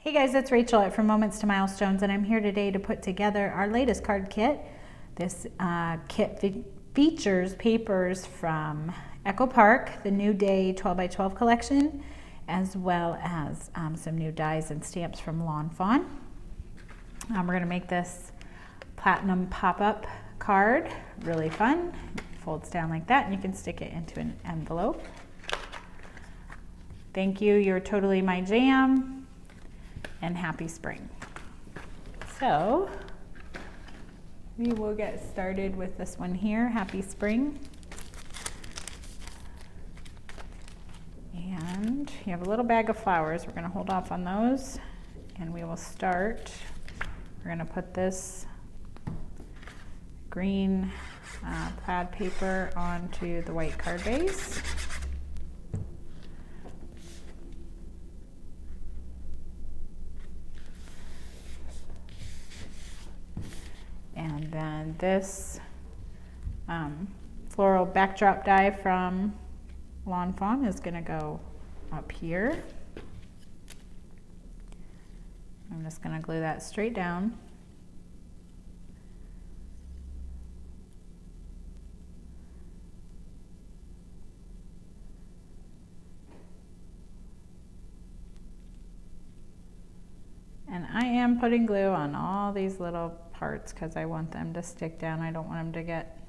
Hey guys, it's Rachel at From Moments to Milestones, and I'm here today to put together our latest card kit. This kit features papers from Echo Park, the New Day 12x12 collection, as well as some new dies and stamps from Lawn Fawn. We're going to make this platinum pop-up card. Really fun. It folds down like that, and you can stick it into an envelope. Thank you, you're totally my jam. And happy spring. So we will get started with this one here, Happy Spring. And you have a little bag of flowers. We're going to hold off on those, and we will start. We're going to put this green plaid paper onto the white card base. And then this floral backdrop die from Lawn Fawn is going to go up here. I'm just going to glue that straight down. And I am putting glue on all these little parts because I want them to stick down. I don't want them to get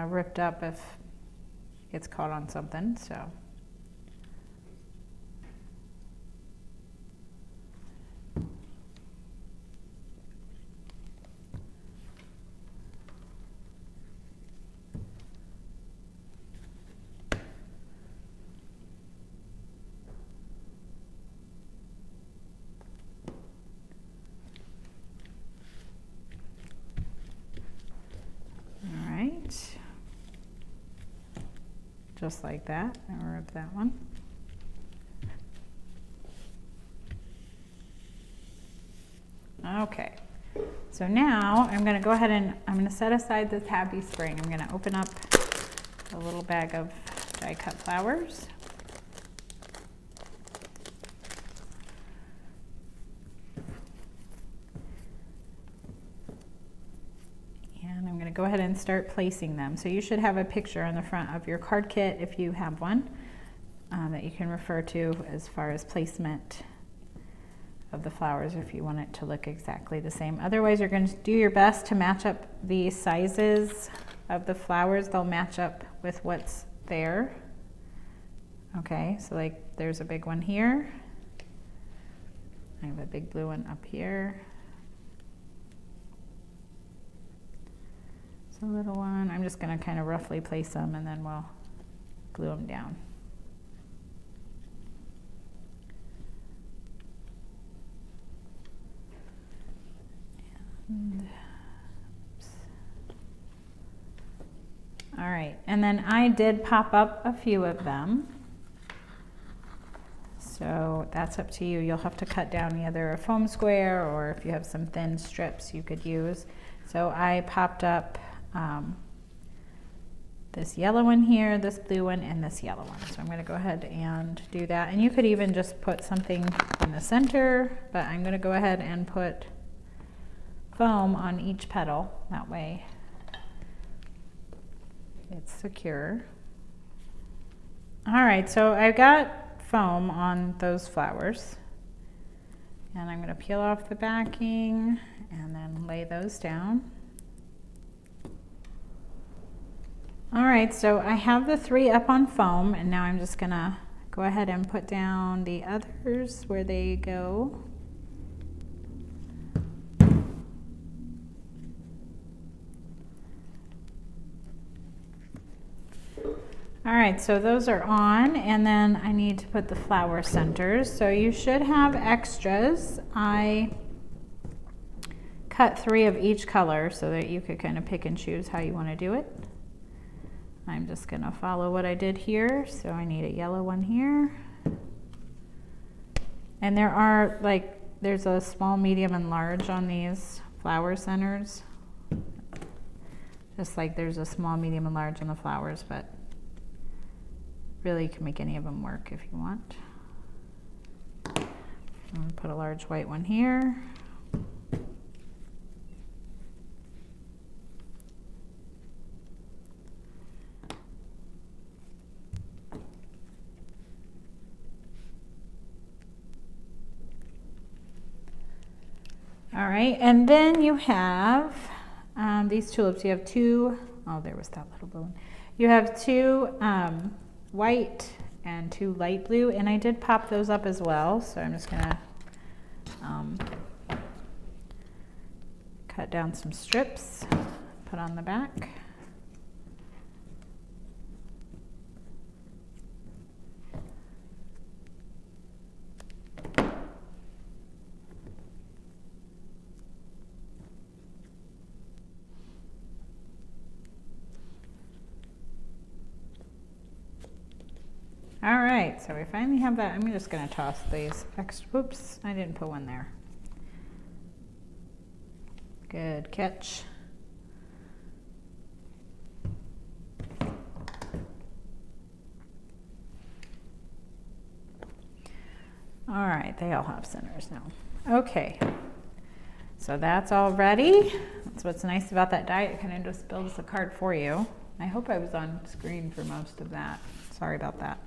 ripped up if it gets caught on something. So just like that. I'll rip that one. Okay, so now I'm going to go ahead and I'm going to set aside this Happy Spring. I'm going to open up a little bag of die cut flowers. Go ahead and start placing them. So you should have a picture on the front of your card kit, if you have one, that you can refer to as far as placement of the flowers if you want it to look exactly the same. Otherwise, you're going to do your best to match up the sizes of the flowers. They'll match up with what's there. Okay, so like there's a big one here. I have a big blue one up here. A little one. I'm just going to kind of roughly place them, and then we'll glue them down. All right, and then I did pop up a few of them, so that's up to you. You'll have to cut down either a foam square, or if you have some thin strips you could use. So I popped up this yellow one here, this blue one, and this yellow one. So I'm going to go ahead and do that. And you could even just put something in the center, but I'm going to go ahead and put foam on each petal. That way it's secure. All right, so I've got foam on those flowers. And I'm going to peel off the backing and then lay those down. All right, so I have the 3 up on foam, and now I'm just gonna go ahead and put down the others where they go. All right, so those are on, and then I need to put the flower centers. So you should have extras. I cut 3 of each color so that you could kind of pick and choose how you want to do it. I'm just going to follow what I did here. So I need a yellow one here. And there are there's a small, medium, and large on these flower centers. Just like there's a small, medium, and large on the flowers, but really you can make any of them work if you want. I'm going to put a large white one here. All right, and then you have these tulips. You have two, oh, there was that little balloon. You have two white and two light blue, and I did pop those up as well, so I'm just gonna cut down some strips, put on the back. All right, so we finally have that. I'm just gonna toss these extra, whoops, I didn't put one there. Good catch. All right, they all have centers now. Okay, so that's all ready. That's what's nice about that die. It kind of just builds the card for you. I hope I was on screen for most of that. Sorry about that.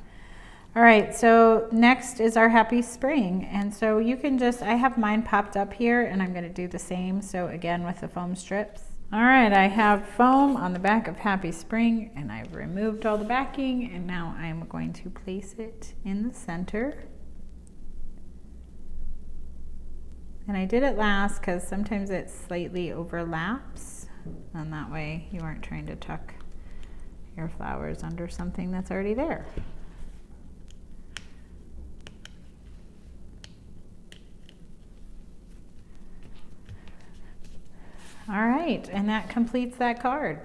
All right, so next is our Happy Spring. And so you can just, I have mine popped up here and I'm gonna do the same. So again, with the foam strips. All right, I have foam on the back of Happy Spring and I've removed all the backing and now I'm going to place it in the center. And I did it last because sometimes it slightly overlaps and that way you aren't trying to tuck your flowers under something that's already there. All right, and that completes that card.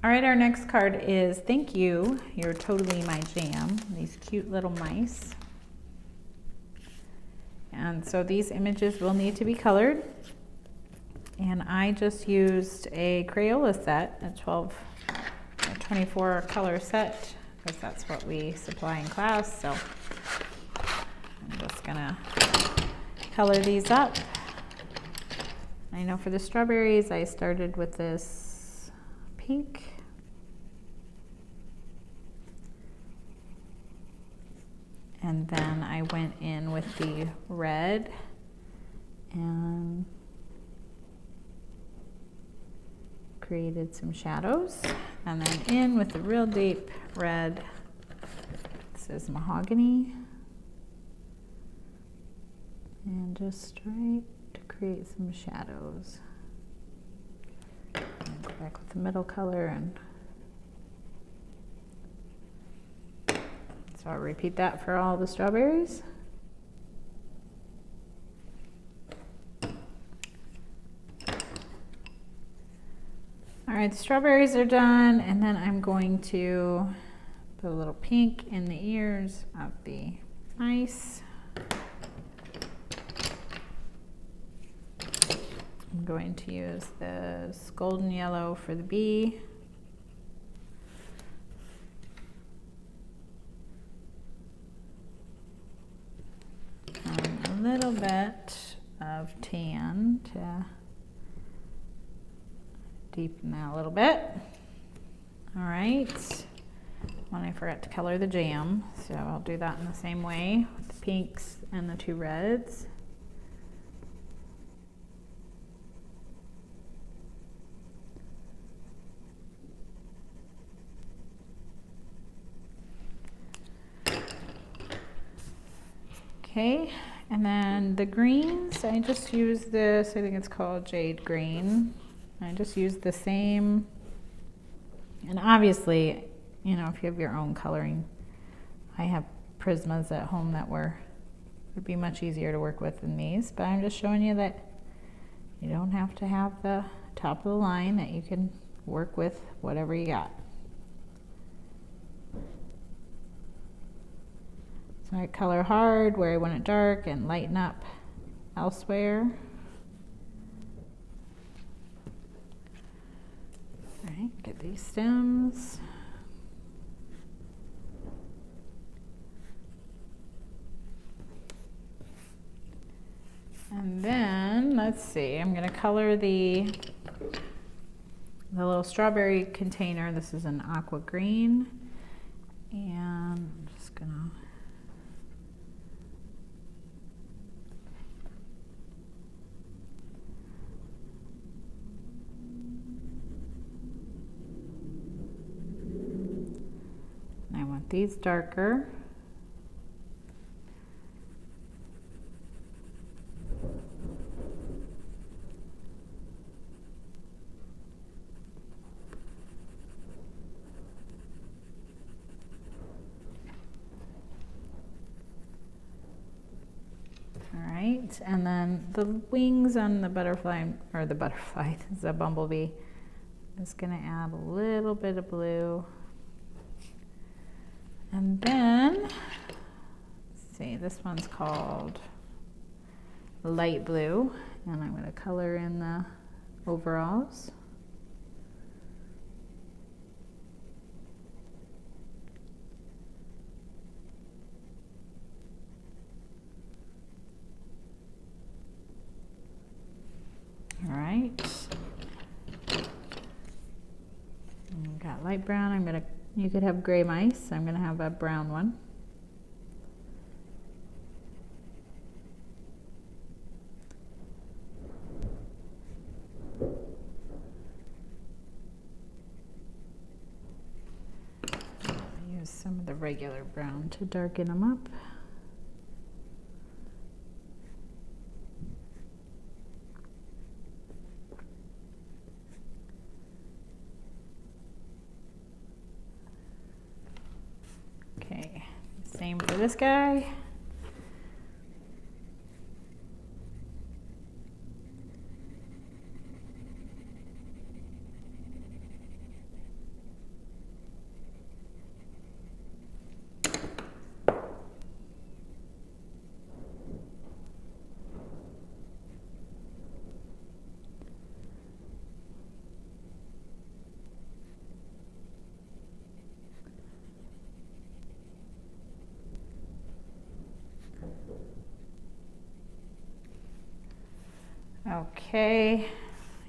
All right, our next card is Thank You, You're Totally My Jam. These cute little mice. And so these images will need to be colored. And I just used a Crayola set, a 24 color set, because that's what we supply in class. So I'm just gonna color these up. I know for the strawberries, I started with this pink. And then I went in with the red and created some shadows. And then in with the real deep red, this is mahogany. And just right to create some shadows. And go back with the middle color and so I'll repeat that for all the strawberries. All right, the strawberries are done, and then I'm going to put a little pink in the ears of the mice. I'm going to use this golden yellow for the bee. A little bit of tan to deepen that a little bit. All right, when I forgot to color the jam, so I'll do that in the same way with the pinks and the two reds. Okay, and then the greens, I just use this, I think it's called Jade Green. I just use the same, and obviously, you know, if you have your own coloring, I have Prismas at home that would be much easier to work with than these, but I'm just showing you that you don't have to have the top of the line, that you can work with whatever you got. So I color hard where I want it dark and lighten up elsewhere. All right, get these stems. let's see, I'm gonna color the little strawberry container. This is an aqua green, and I'm just gonna I want these darker. And then the wings on the butterfly, or the bumblebee, is going to add a little bit of blue. And then, let's see, this one's called light blue, and I'm going to color in the overalls. All right, and got light brown. You could have gray mice. I'm gonna have a brown one. I'll use some of the regular brown to darken them up. Okay, same for this guy. Okay,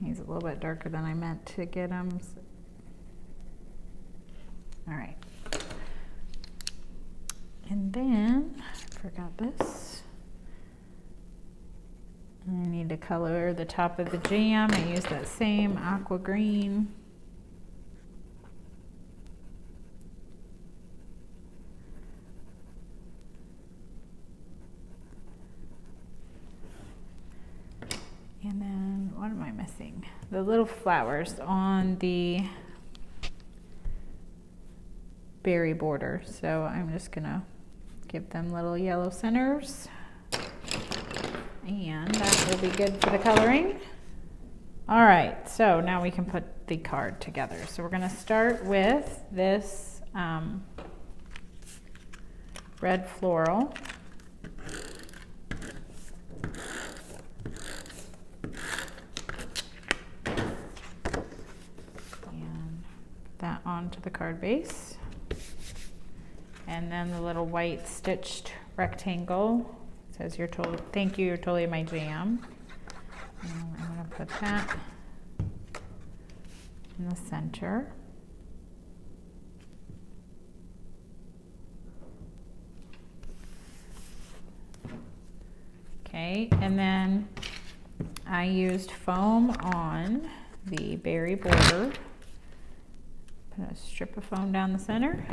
he's a little bit darker than I meant to get him. All right. And then, I forgot this. I need to color the top of the jam. I use that same aqua green. And then, what am I missing? The little flowers on the berry border. So I'm just gonna give them little yellow centers. And that will be good for the coloring. All right, so now we can put the card together. So we're gonna start with this red floral. That onto the card base, and then the little white stitched rectangle says thank you, you're totally my jam. And I'm going to put that in the center. Okay, and then I used foam on the berry border. Put a strip of foam down the center.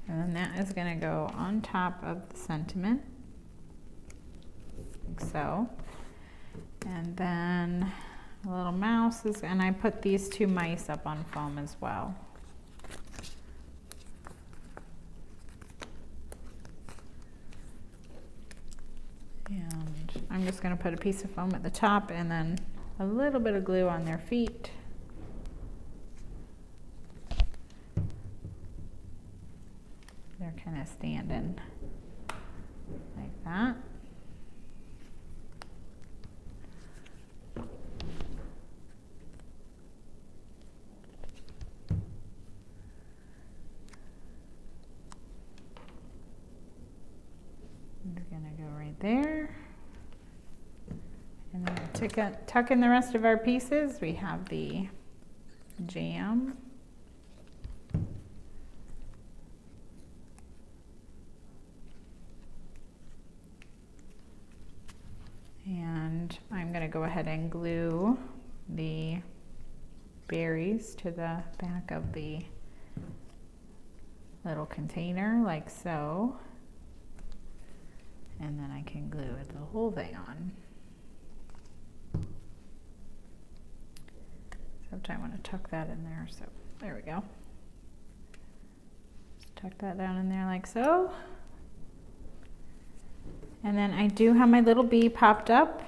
And then that is going to go on top of the sentiment, like so. And then a little mouse and I put these two mice up on foam as well. And I'm just going to put a piece of foam at the top and then a little bit of glue on their feet. They're kind of standing like that. It's gonna go right there. And then tuck in the rest of our pieces. We have the jam. And I'm going to go ahead and glue the berries to the back of the little container like so. And then I can glue the whole thing on. Except I want to tuck that in there, so there we go. Just tuck that down in there like so. And then I do have my little bee popped up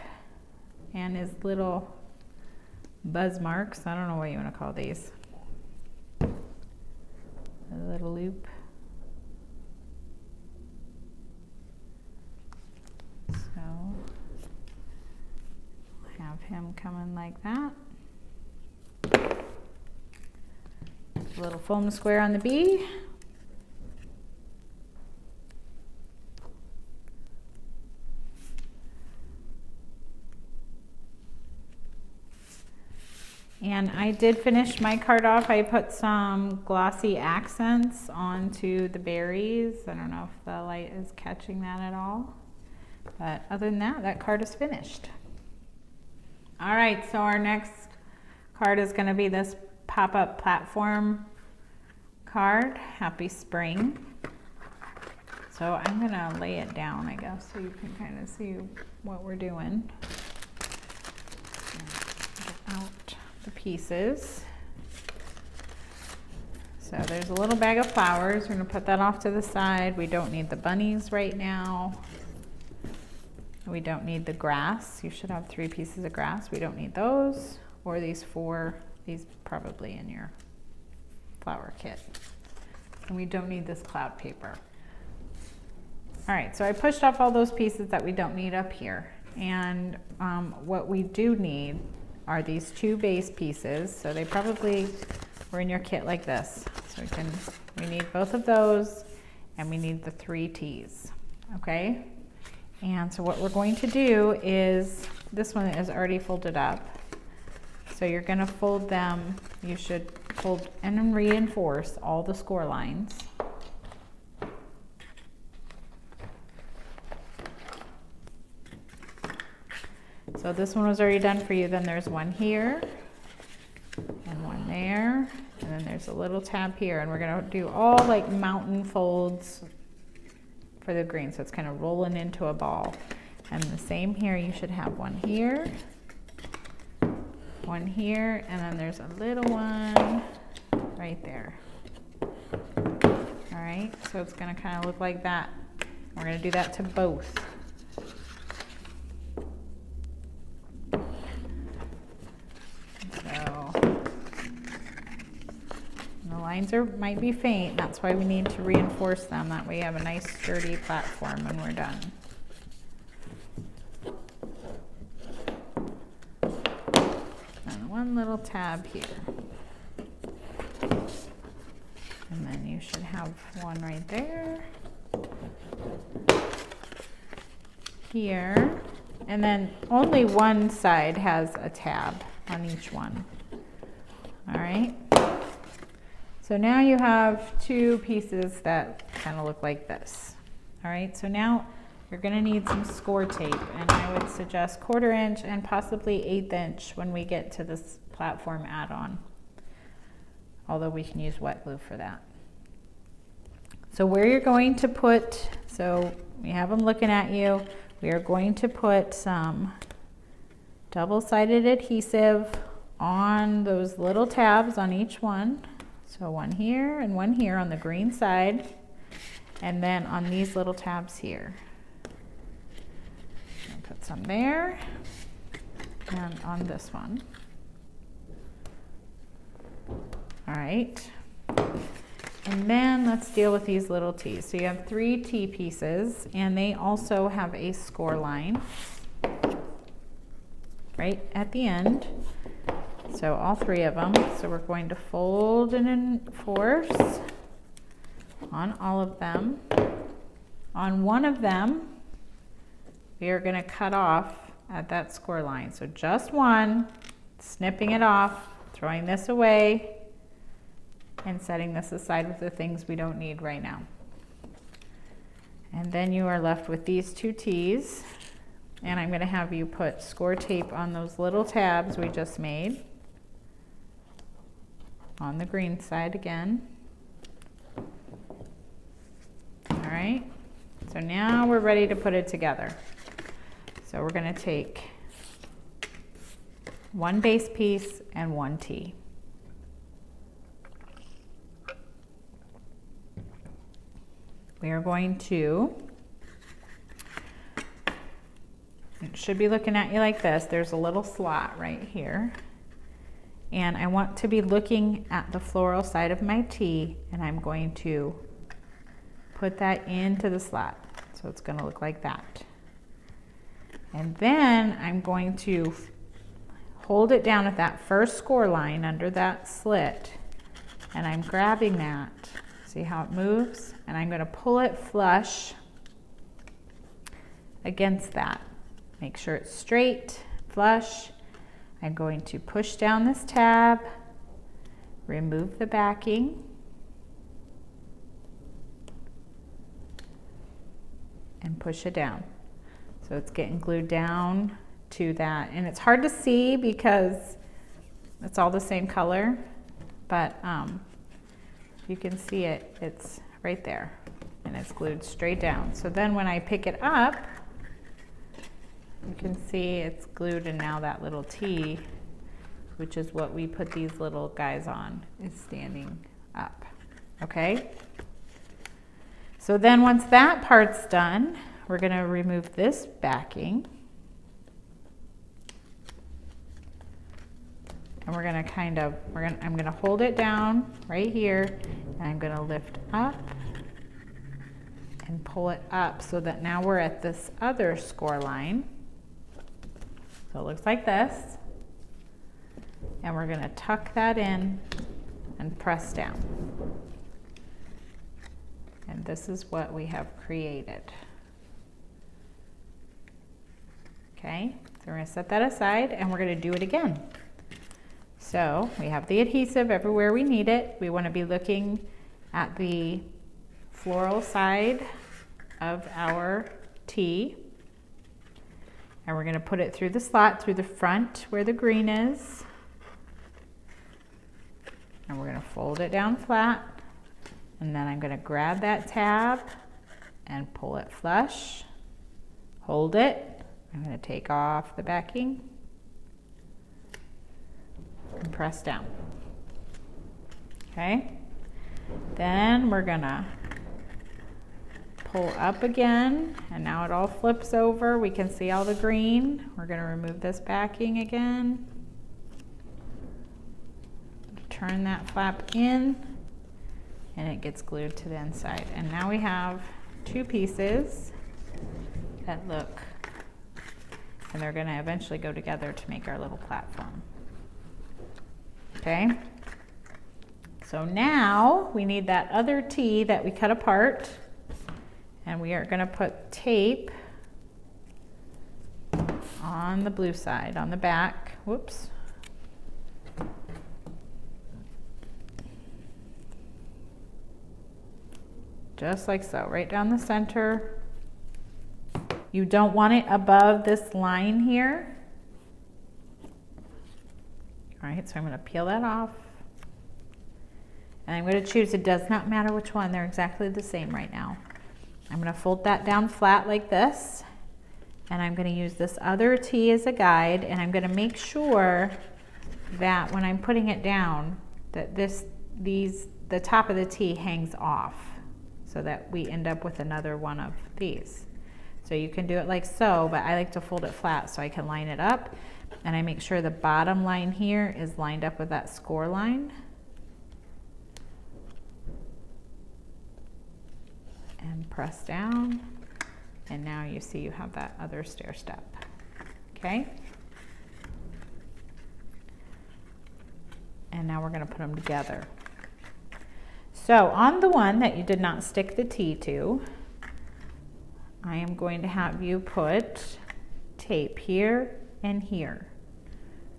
and his little buzz marks. I don't know what you want to call these. A little loop. So I'll have him coming like that. A little foam square on the bee. And I did finish my card off. I put some glossy accents onto the berries. I don't know if the light is catching that at all. But other than that, that card is finished. All right, so our next card is going to be this pop-up platform card, Happy Spring. So I'm going to lay it down, I guess, so you can kind of see what we're doing. Get out the pieces. So there's a little bag of flowers. We're going to put that off to the side. We don't need the bunnies right now. We don't need the grass. You should have 3 pieces of grass. We don't need those, or these 4. These probably in your flower kit. And we don't need this cloud paper. All right, so I pushed off all those pieces that we don't need up here. And what we do need are these 2 base pieces. So they probably were in your kit like this. So we need both of those, and we need the 3 T's, okay? And so what we're going to do is, this one is already folded up. So you're gonna fold them, you should fold and reinforce all the score lines. So this one was already done for you. Then there's one here and one there, and then there's a little tab here, and we're gonna do all like mountain folds for the green, so it's kind of rolling into a ball. And the same here, you should have one here, one here, and then there's a little one right there. All right, so it's gonna kind of look like that. We're gonna do that to both. Might be faint. That's why we need to reinforce them. That way you have a nice sturdy platform when we're done. And one little tab here. And then you should have one right there. Here. And then only one side has a tab on each one. All right. So now you have 2 pieces that kind of look like this. All right, so now you're gonna need some score tape, and I would suggest 1/4 inch and possibly 1/8 inch when we get to this platform add-on. Although we can use wet glue for that. So where you're going to put, so we have them looking at you, we are going to put some double-sided adhesive on those little tabs on each one. So one here and one here on the green side, and then on these little tabs here. I'll put some there, and on this one. All right, and then let's deal with these little T's. So you have 3 T pieces, and they also have a score line right at the end. So all 3 of them. So we're going to fold and enforce on all of them. On one of them, we are going to cut off at that score line. So just one, snipping it off, throwing this away, and setting this aside with the things we don't need right now. And then you are left with these two T's, and I'm going to have you put score tape on those little tabs we just made on the green side again. All right, so now we're ready to put it together. So we're going to take one base piece and one T. We are going to, it should be looking at you like this. There's a little slot right here. And I want to be looking at the floral side of my T, and I'm going to put that into the slot. So it's going to look like that. And then I'm going to hold it down at that first score line under that slit, and I'm grabbing that. See how it moves? And I'm going to pull it flush against that. Make sure it's straight, flush. I'm going to push down this tab, remove the backing, and push it down. So it's getting glued down to that. And it's hard to see because it's all the same color, but you can see it, it's right there, and it's glued straight down. So then when I pick it up, you can see it's glued, and now that little T, which is what we put these little guys on, is standing up, okay? So then once that part's done, we're gonna remove this backing, and we're gonna I'm gonna hold it down right here, and I'm gonna lift up and pull it up so that now we're at this other score line. So it looks like this, and we're gonna tuck that in and press down. And this is what we have created. Okay, so we're gonna set that aside, and we're gonna do it again. So we have the adhesive everywhere we need it. We want to be looking at the floral side of our T. And we're going to put it through the slot, through the front where the green is. And we're going to fold it down flat. And then I'm going to grab that tab and pull it flush. Hold it. I'm going to take off the backing and press down. Okay, then we're gonna pull up again, and now it all flips over. We can see all the green. We're gonna remove this backing again, turn that flap in, and it gets glued to the inside. And now we have two pieces that look, and they're gonna eventually go together to make our little platform. Okay, so now we need that other T that we cut apart, and we are going to put tape on the blue side, on the back. Whoops. Just like so, right down the center. You don't want it above this line here. All right, so I'm going to peel that off, and I'm going to choose, it does not matter which one, they're exactly the same right now. I'm going to fold that down flat like this, and I'm going to use this other T as a guide, and I'm going to make sure that when I'm putting it down, that the top of the T hangs off so that we end up with another one of these. So you can do it like so, but I like to fold it flat so I can line it up. And I make sure the bottom line here is lined up with that score line. And press down. And now you see you have that other stair step. Okay? And now we're going to put them together. So on the one that you did not stick the T to, I am going to have you put tape here and here.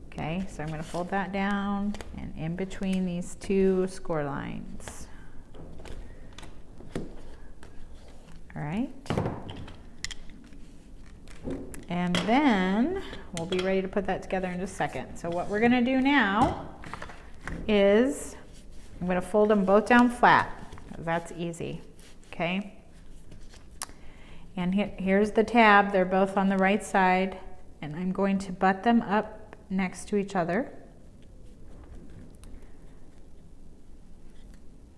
Okay, so I'm going to fold that down and in between these two score lines. All right. And then we'll be ready to put that together in just a second. So what we're going to do now is I'm going to fold them both down flat. That's easy. Okay. And here's the tab. They're both on the right side. And I'm going to butt them up next to each other.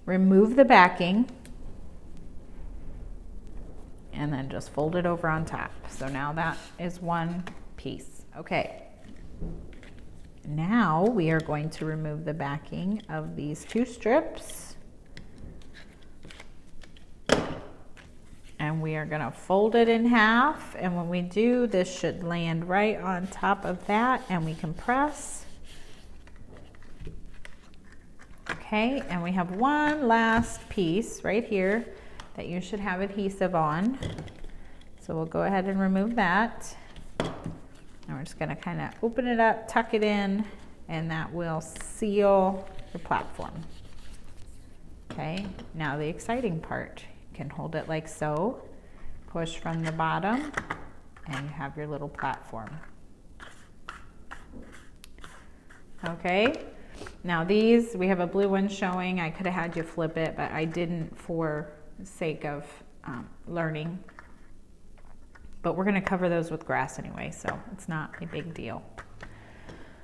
Remove the backing. And then just fold it over on top. So now that is one piece. Okay. Now we are going to remove the backing of these two strips. And we are going to fold it in half. And when we do, this should land right on top of that and we can press. Okay, and we have one last piece right here that you should have adhesive on. So we'll go ahead and remove that. And we're just going to kind of open it up, tuck it in, and that will seal the platform. Okay, now the exciting part. You can hold it like so, push from the bottom, and you have your little platform. Okay, now these, we have a blue one showing. I could have had you flip it, but I didn't for the sake of learning. But we're going to cover those with grass anyway, so it's not a big deal.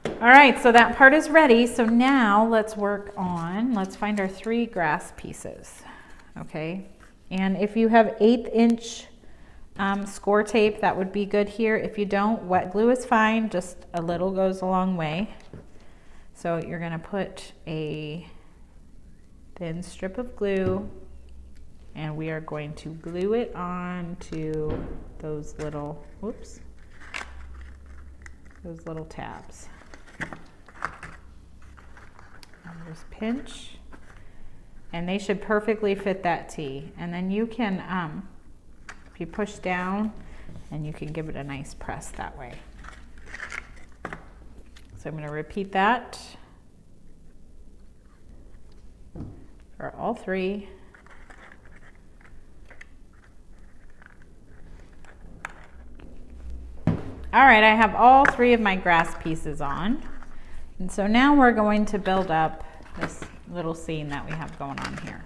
All right, so that part is ready. So now let's work on, let's find our 3 grass pieces. Okay, and if you have 1/8 inch score tape, that would be good here. If you don't, wet glue is fine, just a little goes a long way. So you're going to put a thin strip of glue and we are going to glue it on to those little, whoops, those little tabs. And just pinch, and they should perfectly fit that T. And then you can, if you push down, and you can give it a nice press that way. So I'm going to repeat that for all 3. All right, I have all 3 of my grass pieces on. And so now we're going to build up this little scene that we have going on here.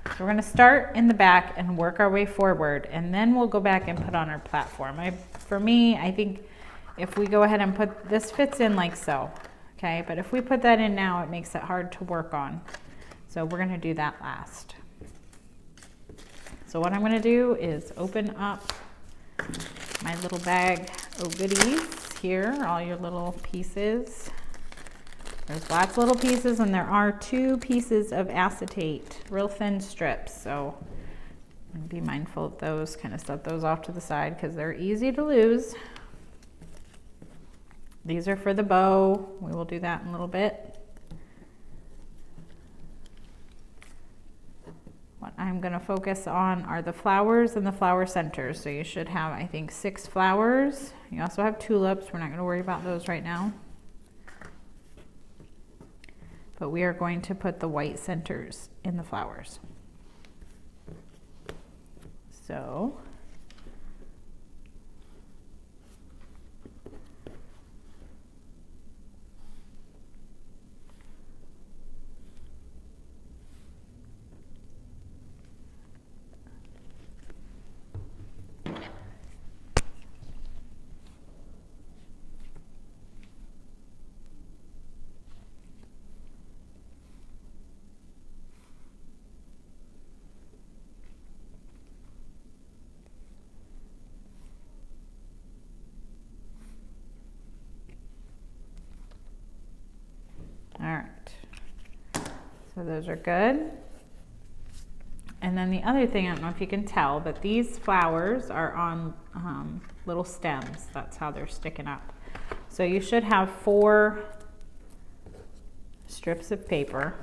So we're going to start in the back and work our way forward, and then we'll go back and put on our platform. For me, I think if we go ahead and put, this fits in like so, okay? But if we put that in now, it makes it hard to work on. So we're going to do that last. So what I'm going to do is open up my little bag of goodies here, all your little pieces. There's lots of little pieces, and there are 2 pieces of acetate, real thin strips. So be mindful of those, kind of set those off to the side because they're easy to lose. These are for the bow. We will do that in a little bit. What I'm going to focus on are the flowers and the flower centers. So you should have, I think, 6 flowers. You also have tulips. We're not going to worry about those right now. But we are going to put the white centers in the flowers. So all right, so those are good. And then the other thing, I don't know if you can tell, but these flowers are on little stems. That's how they're sticking up. So you should have 4 strips of paper.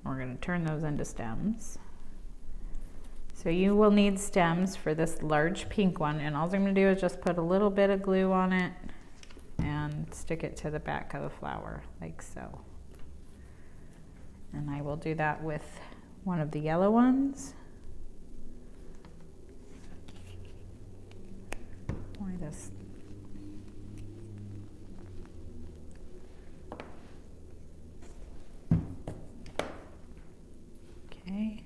We're going to turn those into stems. So you will need stems for this large pink one, and all I'm going to do is just put a little bit of glue on it and stick it to the back of the flower like so. And I will do that with one of the yellow ones. Why this? Okay.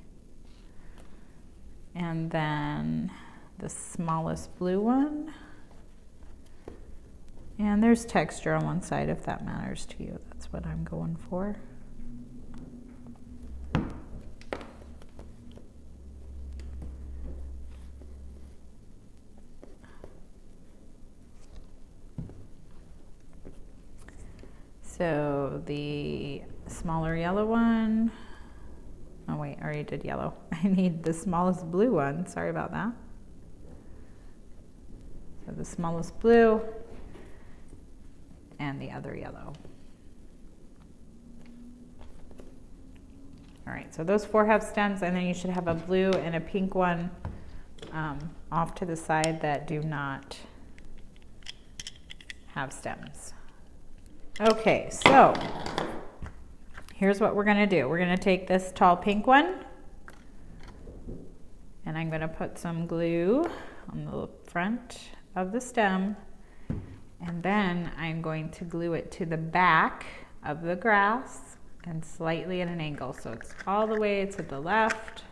And then the smallest blue one. And there's texture on one side if that matters to you. That's what I'm going for. So the smaller yellow one, oh wait, I already did yellow. I need the smallest blue one, sorry about that. So the smallest blue and the other yellow. All right, so those 4 have stems, and then you should have a blue and a pink one off to the side that do not have stems. Okay, so here's what we're gonna do. We're gonna take this tall pink one, and I'm gonna put some glue on the front of the stem, and then I'm going to glue it to the back of the grass and slightly at an angle. So it's all the way to the left,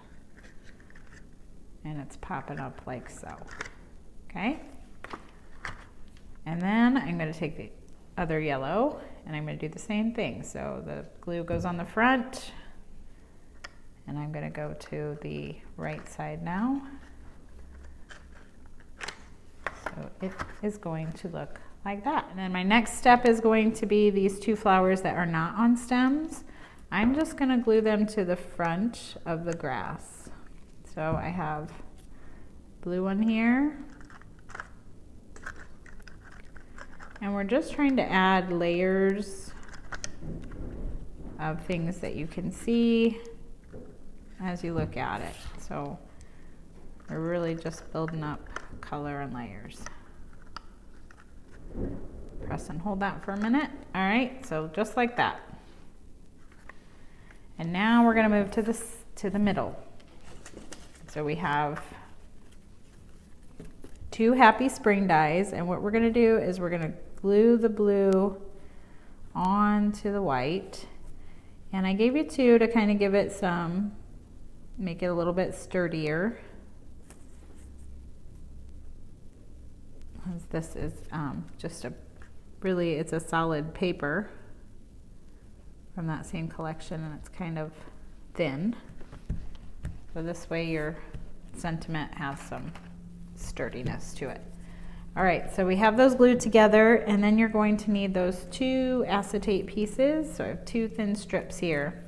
and it's popping up like so, okay? And then I'm gonna take the other yellow, and I'm going to do the same thing. So the glue goes on the front, and I'm going to go to the right side now. So it is going to look like that. And then my next step is going to be these 2 flowers that are not on stems. I'm just going to glue them to the front of the grass. So I have blue one here. And we're just trying to add layers of things that you can see as you look at it. So we're really just building up color and layers. Press and hold that for a minute. All right, so just like that. And now we're going to move to the middle. So we have 2 Happy Spring dies, and what we're going to do is we're going to glue the blue onto the white, and I gave you 2 to kind of give it some, make it a little bit sturdier. This is just it's a solid paper from that same collection, and it's kind of thin. So this way your sentiment has some sturdiness to it. All right, so we have those glued together, and then you're going to need those 2 acetate pieces. So I have 2 thin strips here.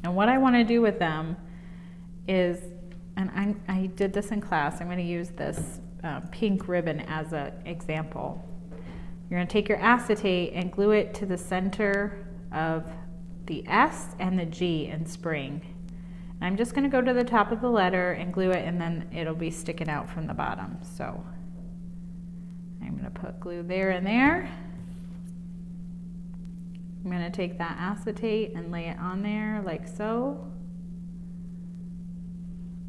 And what I want to do with them is, and I did this in class, I'm going to use this pink ribbon as an example. You're going to take your acetate and glue it to the center of the S and the G in spring. I'm just going to go to the top of the letter and glue it, and then it'll be sticking out from the bottom. So I'm going to put glue there and there. I'm going to take that acetate and lay it on there like so.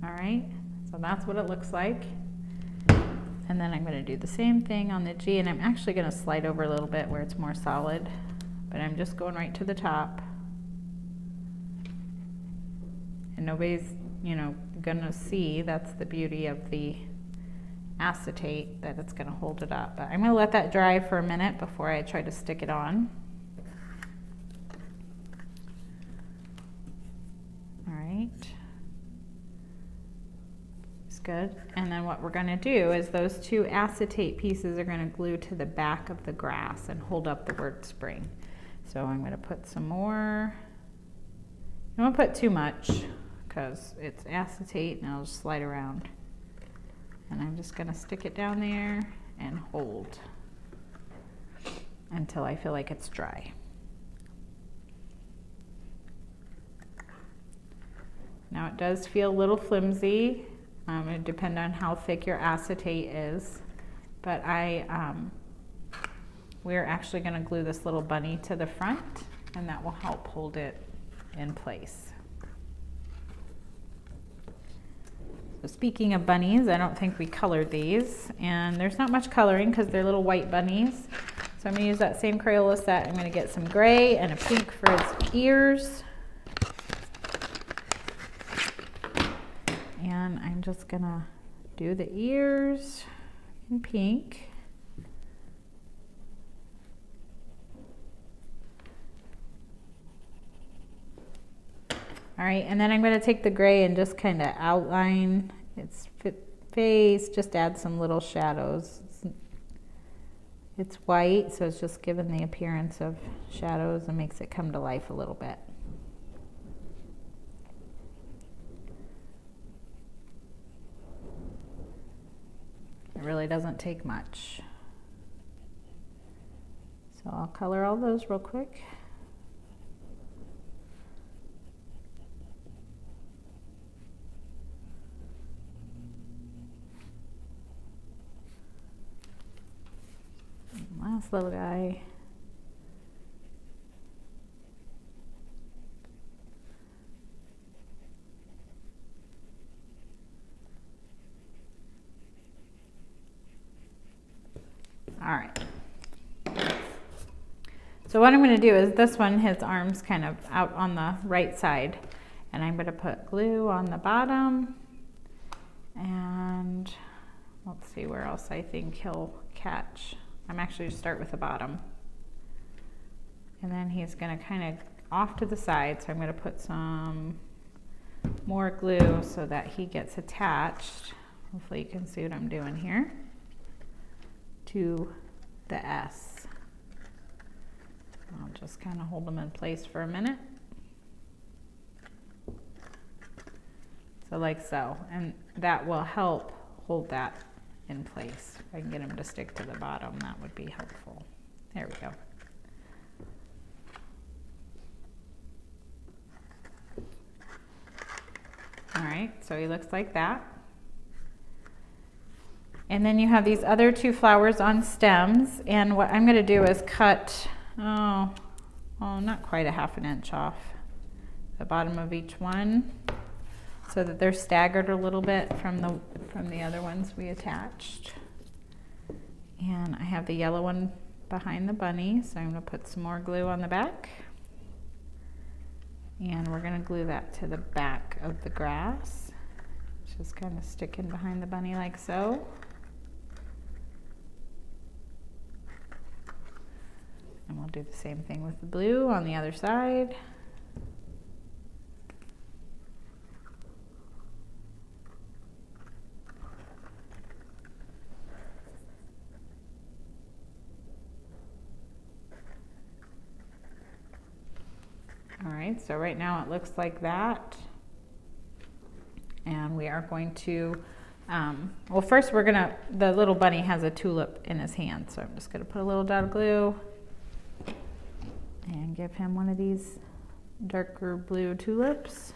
All right, so that's what it looks like. And then I'm going to do the same thing on the G, and I'm actually going to slide over a little bit where it's more solid, but I'm just going right to the top. And nobody's, gonna see. That's the beauty of the acetate, that it's gonna hold it up. But I'm gonna let that dry for a minute before I try to stick it on. All right. It's good. And then what we're gonna do is those 2 acetate pieces are gonna glue to the back of the grass and hold up the word spring. So I'm gonna put some more. I don't put too much, because it's acetate and it'll just slide around. And I'm just going to stick it down there and hold until I feel like it's dry. Now it does feel a little flimsy. It would depend on how thick your acetate is, but we're actually going to glue this little bunny to the front, and that will help hold it in place. So speaking of bunnies, I don't think we colored these, and there's not much coloring because they're little white bunnies. So I'm going to use that same Crayola set. I'm going to get some gray and a pink for its ears. And I'm just going to do the ears in pink. All right, and then I'm going to take the gray and just kind of outline its face, just add some little shadows. It's white, so it's just giving the appearance of shadows and makes it come to life a little bit. It really doesn't take much. So I'll color all those real quick. Last little guy. All right. So what I'm going to do is this one, his arm's kind of out on the right side, and I'm going to put glue on the bottom, and let's see where else I think he'll catch. I'm actually going to start with the bottom, and then he's going to kind of off to the side, so I'm going to put some more glue so that he gets attached. Hopefully you can see what I'm doing here to the S. I'll just kind of hold them in place for a minute. So like so, and that will help hold that in place. If I can get them to stick to the bottom, that would be helpful. There we go. All right, so he looks like that. And then you have these other two flowers on stems, and what I'm going to do is cut, not quite a ½ inch off the bottom of each one, so that they're staggered a little bit from the other ones we attached. And I have the yellow one behind the bunny, so I'm going to put some more glue on the back. And we're going to glue that to the back of the grass, just kind of sticking behind the bunny like so. And we'll do the same thing with the blue on the other side. All right, so right now it looks like that. And we are going to, well, first the little bunny has a tulip in his hand, so I'm just gonna put a little dot of glue and give him one of these darker blue tulips.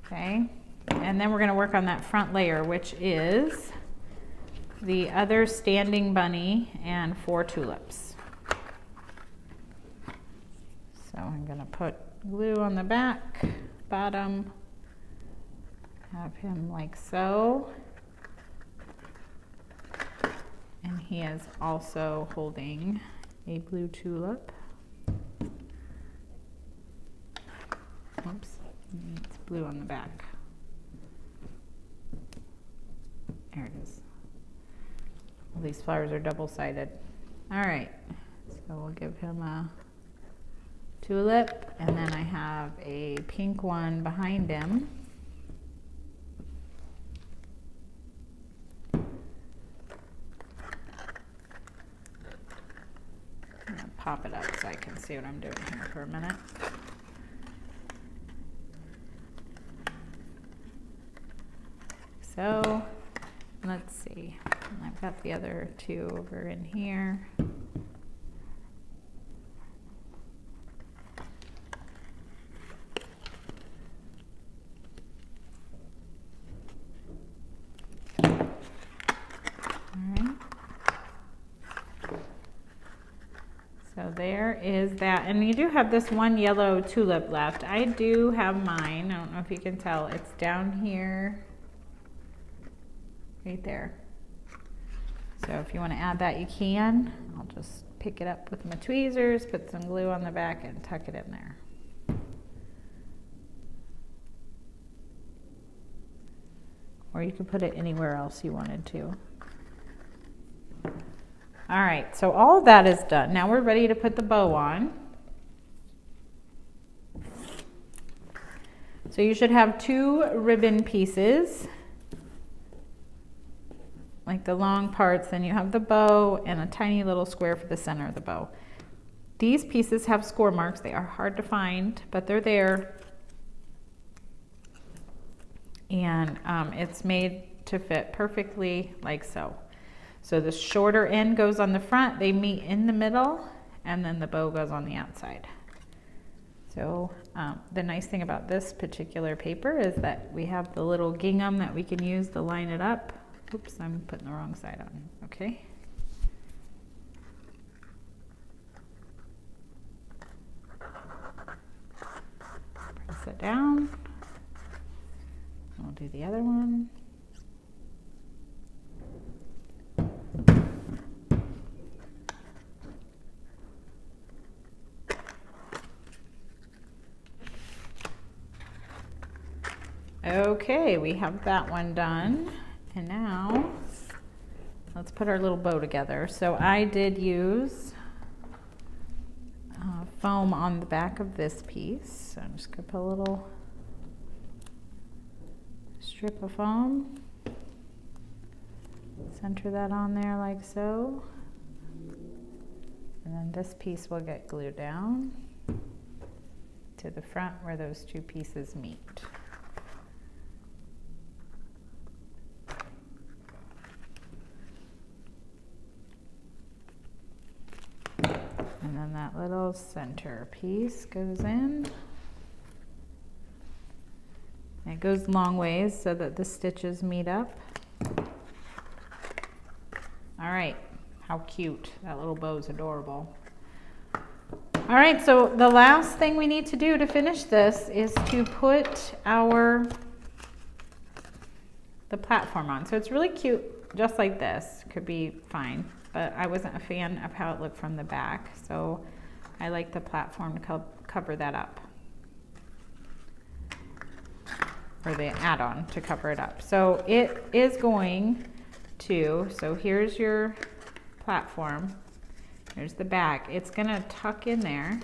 Okay, and then we're gonna work on that front layer, which is the other standing bunny and 4 tulips. So I'm gonna put glue on the back, bottom, have him like so. And he is also holding a blue tulip. Oops, it's blue on the back. There it is. All these flowers are double-sided. All right, so we'll give him a tulip, and then I have a pink one behind him. I'm gonna pop it up so I can see what I'm doing here for a minute. So, let's see. I've got the other 2 over in here. there is that, and you do have this one yellow tulip left. I do have mine. I don't know if you can tell. It's down here, right there. So if you want to add that, you can. I'll just pick it up with my tweezers, put some glue on the back, and tuck it in there. Or you could put it anywhere else you wanted to. All right, so all of that is done. Now we're ready to put the bow on. So you should have 2 ribbon pieces, like the long parts, then you have the bow and a tiny little square for the center of the bow. These pieces have score marks. They are hard to find, but they're there. And it's made to fit perfectly like so. So the shorter end goes on the front, they meet in the middle, and then the bow goes on the outside. So the nice thing about this particular paper is that we have the little gingham that we can use to line it up. Oops, I'm putting the wrong side on, okay. Press it down. We'll do the other one. Okay, we have that one done. And now let's put our little bow together. So I did use foam on the back of this piece. So I'm just gonna put a little strip of foam, center that on there like so, and then this piece will get glued down to the front where those 2 pieces meet. And then that little center piece goes in. It goes long ways so that the stitches meet up. All right, how cute. That little bow is adorable. All right, so the last thing we need to do to finish this is to put the platform on. So it's really cute, just like this. Could be fine, but I wasn't a fan of how it looked from the back, so I like the platform to cover that up. Or the add-on to cover it up. So it is going to, so here's your platform, here's the back. It's gonna tuck in there,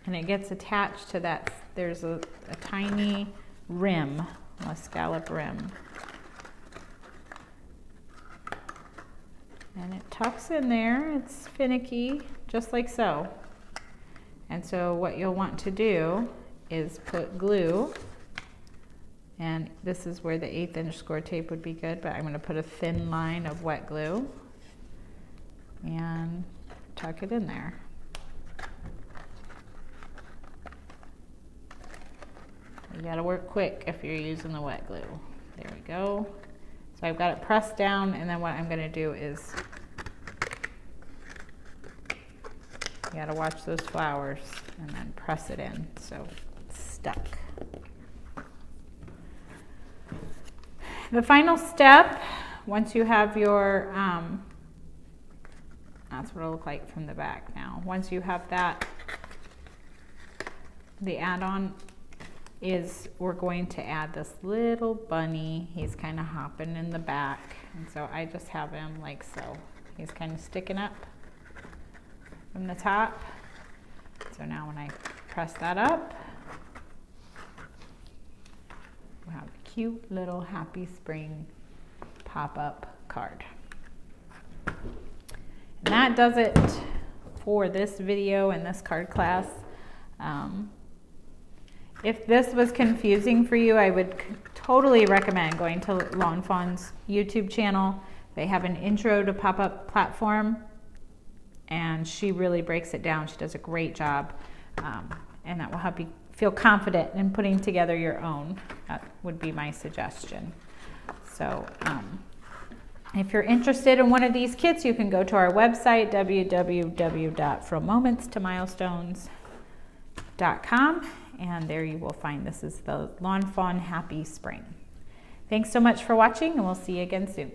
and it gets attached to that. There's a tiny rim, a scallop rim. And it tucks in there, it's finicky, just like so. And so what you'll want to do is put glue, and this is where the 1/8 inch score tape would be good, but I'm going to put a thin line of wet glue and tuck it in there. You got to work quick if you're using the wet glue. There we go. So I've got it pressed down, and then what I'm going to do is, you got to watch those flowers and then press it in so it's stuck. The final step, once you have your, that's what it'll look like from the back now. Once you have that, the add-on is we're going to add this little bunny. He's kind of hopping in the back, and so I just have him like so. He's kind of sticking up from the top. So now when I press that up, we have a cute little Happy Spring pop-up card. And that does it for this video and this card class. If this was confusing for you, I would totally recommend going to Lawn Fawn's YouTube channel. They have an intro to pop-up platform, and she really breaks it down. She does a great job, and that will help you feel confident in putting together your own. That would be my suggestion. So If you're interested in one of these kits, you can go to our website, www.frommomentstomilestones.com, and there you will find this is the Lawn Fawn Happy Spring. Thanks so much for watching, and we'll see you again soon.